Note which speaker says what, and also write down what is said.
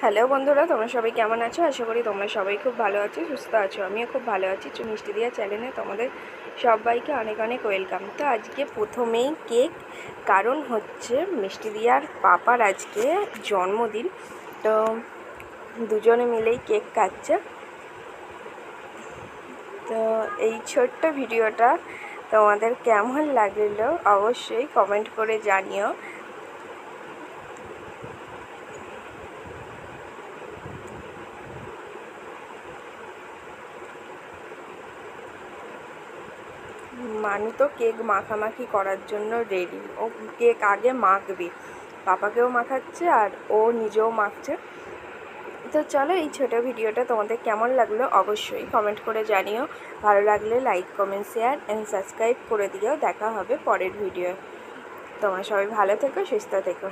Speaker 1: Hello বন্ধুরা, তোমরা সবাই কেমন আছো? আশা করি তোমরা সবাই খুব ভালো আছো, সুস্থ আছো। আমিও খুব ভালো আছি। মিষ্টি দিয়া চ্যানেলে তোমাদের সবাইকে অনেক অনেক ওয়েলকাম। তো আজকে প্রথমেই কেক, কারণ হচ্ছে মিষ্টি দিয়ার পাপার আজকে জন্মদিন। তো দুজনে মিলেই কেক কাটছে। তো এই ছোট্ট ভিডিওটা তোমাদের কেমন লাগলো অবশ্যই কমেন্ট করে জানিও। মানু তো কেক মাখামাখি করার জন্য রেডি। ও কেক আগে মাখবে, পাপাকেও মাখাচ্ছে আর ও নিজেও মাখছে। তো চলো, এই ছোটো ভিডিওটা তোমাদের কেমন লাগলো অবশ্যই কমেন্ট করে জানিও। ভালো লাগলে like, comment, share and subscribe করে দিও। দেখা হবে পরের ভিডিও। তোমরা সবাই ভালো থেকো, সুস্থ থেকো।